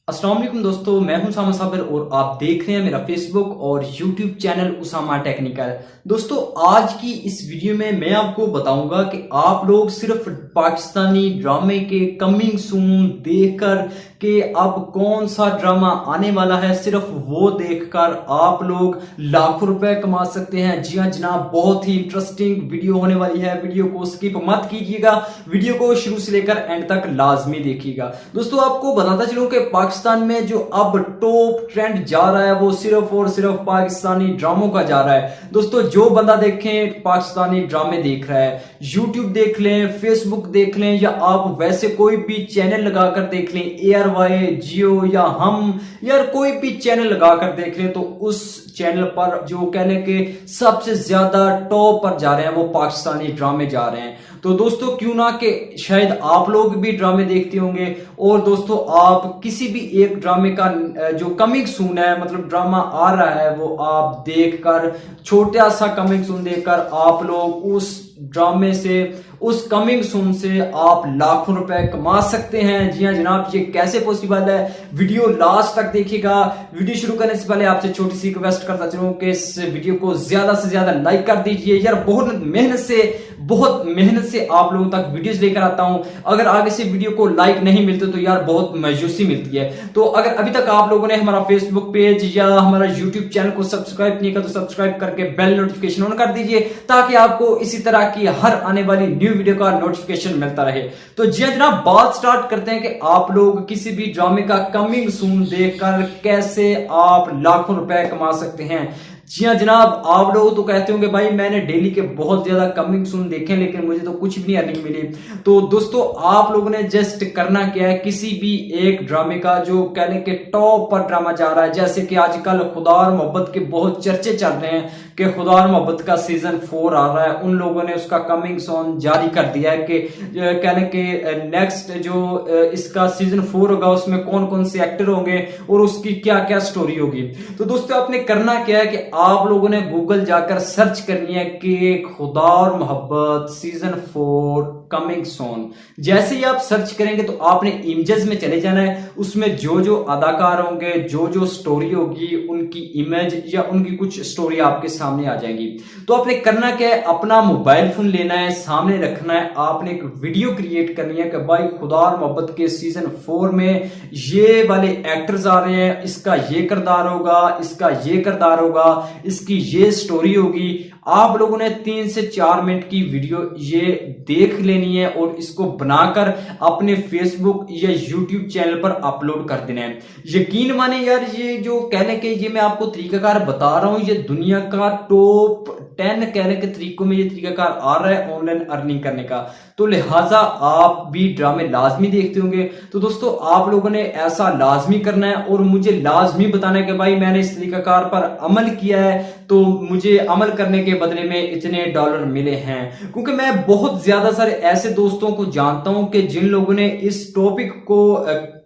अस्सलाम वालेकुम दोस्तों, मैं हूं उसामा साबिर और आप देख रहे हैं मेरा फेसबुक और यूट्यूब चैनल उसामा टेक्निकल। दोस्तों, आज की इस वीडियो में मैं आपको बताऊंगा कि आप लोग सिर्फ पाकिस्तानी ड्रामे के कमिंग सून देखकर कि अब कौन सा ड्रामा आने वाला है, सिर्फ वो देखकर आप लोग लाखों रुपए कमा सकते हैं। जी हां जनाब, बहुत ही इंटरेस्टिंग वीडियो होने वाली है। वीडियो को स्किप मत कीजिएगा, वीडियो को शुरू से लेकर एंड तक लाजमी देखिएगा। दोस्तों, आपको बताता चलूं कि पाकिस्तान में जो अब टॉप ट्रेंड जा रहा है वो सिर्फ और सिर्फ पाकिस्तानी ड्रामों का जा रहा है। दोस्तों, जो बंदा देखें पाकिस्तानी ड्रामे देख रहा है, यूट्यूब देख लें, फेसबुक देख लें, या आप वैसे कोई भी चैनल लगाकर देख लें, एयरवाई, जियो या हम, या कोई भी चैनल लगाकर देख लें, तो उस चैनल पर जो कहने के सबसे ज्यादा टॉप पर जा रहे हैं वो पाकिस्तानी ड्रामे जा रहे हैं। तो दोस्तों, क्यों ना कि शायद आप लोग भी ड्रामे देखते होंगे और दोस्तों आप किसी भी एक ड्रामे का जो कमिंग सून है, मतलब ड्रामा आ रहा है, वो आप देखकर, छोटा सा कमिंग सून देखकर आप लोग उस ड्रामे से, उस कमिंग सून से आप लाखों रुपए कमा सकते हैं। जी हां जनाब, ये कैसे पॉसिबल है, वीडियो लास्ट तक देखिएगा। वीडियो शुरू करने से पहले आपसे छोटी सी रिक्वेस्ट करता चलूं कि इस वीडियो को ज्यादा से ज्यादा लाइक कर दीजिए यार। बहुत मेहनत से आप लोगों तक वीडियोस लेकर आता हूं। अगर आगे से वीडियो को लाइक नहीं मिलते तो यार बहुत मायूसी मिलती है। तो अगर अभी तक आप लोगों ने हमारा फेसबुक पेज या हमारा यूट्यूब चैनल को सब्सक्राइब नहीं किया तो सब्सक्राइब करके बेल नोटिफिकेशन ऑन कर दीजिए, ताकि आपको इसी तरह की हर आने वाली न्यू वीडियो का नोटिफिकेशन मिलता रहे। तो जी जनाब, बात स्टार्ट करते हैं कि आप लोग किसी भी ड्रामे का कमिंग सून देखकर कैसे आप लाखों रुपए कमा सकते हैं। जी हाँ जनाब, आप लोग तो कहते होंगे भाई मैंने डेली के बहुत ज्यादा कमिंग सून देखे लेकिन मुझे तो कुछ भी नहीं अर्निंग मिली। तो दोस्तों, आप लोगों ने जस्ट करना क्या है, किसी भी एक ड्रामे का जो कहने के टॉप पर ड्रामा जा रहा है, जैसे कि आजकल खुदा और मोहब्बत के बहुत चर्चे चल रहे हैं कि खुदा और मोहब्बत का सीजन 4 आ रहा है, उन लोगों ने उसका कमिंग सून जारी कर दिया है कि कहने के नेक्स्ट जो इसका सीजन 4 होगा उसमें कौन कौन से एक्टर होंगे और उसकी क्या क्या स्टोरी होगी। तो दोस्तों, आपने करना क्या है कि आप लोगों ने गूगल जाकर सर्च करनी है कि खुदा और मोहब्बत सीजन 4 कमिंग सून। जैसे ही आप सर्च करेंगे तो आपने इमेजेस में चले जाना है, उसमें जो जो अदाकार होंगे, जो जो स्टोरी होगी, उनकी इमेज या उनकी कुछ स्टोरी आपके सामने आ जाएगी। तो आपने करना क्या है, अपना मोबाइल फोन लेना है, सामने रखना है, आपने एक वीडियो क्रिएट करनी है कि भाई खुदा और मोहब्बत के सीजन 4 में ये वाले एक्टर्स आ रहे हैं, इसका ये किरदार होगा, इसका ये किरदार होगा, इसकी ये स्टोरी होगी। आप लोगों ने 3 से 4 मिनट की वीडियो ये देख लेनी है और इसको बनाकर अपने फेसबुक या यूट्यूब चैनल पर अपलोड कर देना है। यकीन माने यार, ये जो कहने के ये मैं आपको तरीकाकार बता रहा हूं, ये दुनिया का टॉप 10 कहने के तरीकों में ये तरीकाकार आ रहा है ऑनलाइन अर्निंग करने का। तो लिहाजा आप भी ड्रामे लाजमी देखते होंगे। तो दोस्तों, आप लोगों ने ऐसा लाजमी करना है और मुझे लाजमी बताना है कि भाई मैंने इस तरीकाकार पर अमल किया है तो मुझे अमल करने के बदले में इतने डॉलर मिले हैं। क्योंकि मैं बहुत ज्यादा सारे ऐसे दोस्तों को जानता हूं कि जिन लोगों ने इस टॉपिक को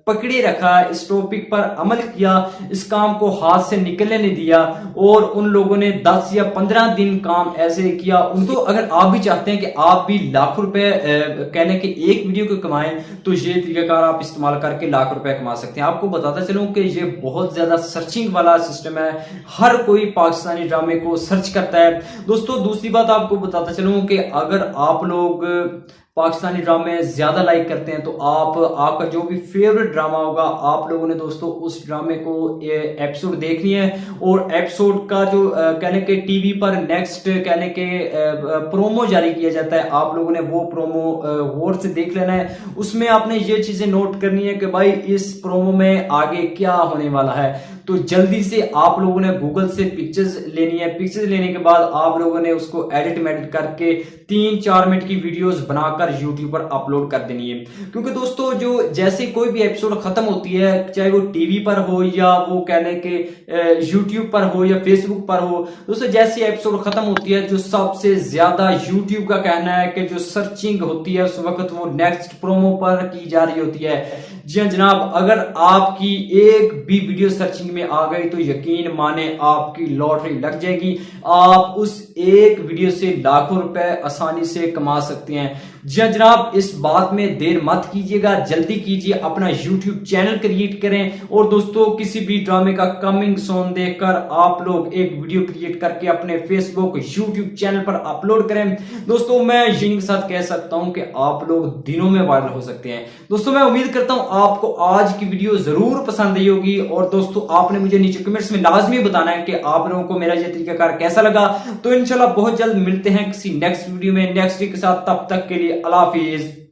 पकड़े रखा, इस टॉपिक पर अमल किया, इस काम को हाथ से निकलने नहीं दिया और उन लोगों ने 10 या 15 दिन काम ऐसे किया। उनको अगर आप भी चाहते हैं कि आप भी लाखों रुपए कहने के एक वीडियो को कमाएं, तो ये तरीकाकार आप इस्तेमाल करके लाख रुपए कमा सकते हैं। आपको बताता चलूं कि ये बहुत ज्यादा सर्चिंग वाला सिस्टम है, हर कोई पाकिस्तानी ड्रामे को सर्च करता है। दोस्तों, दूसरी बात आपको बताता चलूं कि अगर आप लोग पाकिस्तानी ड्रामे ज्यादा लाइक करते हैं तो आपका जो भी फेवरेट ड्रामा होगा, आप लोगों ने दोस्तों उस ड्रामे को एपिसोड देखनी है और एपिसोड का जो कहने के टीवी पर नेक्स्ट कहने के प्रोमो जारी किया जाता है, आप लोगों ने वो प्रोमो गौर से देख लेना है। उसमें आपने ये चीजें नोट करनी है कि भाई इस प्रोमो में आगे क्या होने वाला है। तो जल्दी से आप लोगों ने गूगल से पिक्चर्स लेनी है। पिक्चर्स लेने के बाद आप लोगों ने उसको एडिट मेडिट करके 3-4 मिनट की वीडियोस बनाकर यूट्यूब पर अपलोड कर देनी है। क्योंकि दोस्तों, जो जैसे कोई भी एपिसोड खत्म होती है, चाहे वो टीवी पर हो या वो कहने के यूट्यूब पर हो या फेसबुक पर हो, दोस्तों जैसे एपिसोड खत्म होती है, जो सबसे ज्यादा यूट्यूब का कहना है कि जो सर्चिंग होती है उस वक्त वो नेक्स्ट प्रोमो पर की जा रही होती है। जी हाँ जनाब, अगर आपकी एक भी वीडियो सर्चिंग में आ गई तो यकीन माने आपकी लॉटरी लग जाएगी। आप उस एक वीडियो से लाखों रुपए आसानी से कमा सकते हैं। जी जनाब, इस बात में देर मत कीजिएगा, जल्दी कीजिए, अपना YouTube चैनल क्रिएट करें। और दोस्तों, किसी भी ड्रामे का कमिंग सोन देखकर आप लोग एक वीडियो क्रिएट करके अपने फेसबुक YouTube चैनल पर अपलोड करें। दोस्तों, मैं यकीन के साथ कह सकता हूं कि आप लोग दिनों में वायरल हो सकते हैं। दोस्तों, मैं उम्मीद करता हूं आपको आज की वीडियो जरूर पसंद आई होगी। और दोस्तों, आपने मुझे नीचे कमेंट्स में लाजमी बताना है कि आप लोगों को मेरा ये तरीकाकार कैसा लगा। तो इंशाल्लाह बहुत जल्द मिलते हैं किसी नेक्स्ट वीडियो में नेक्स्ट वीक के साथ। तब तक के लिए अल्लाह हाफिज।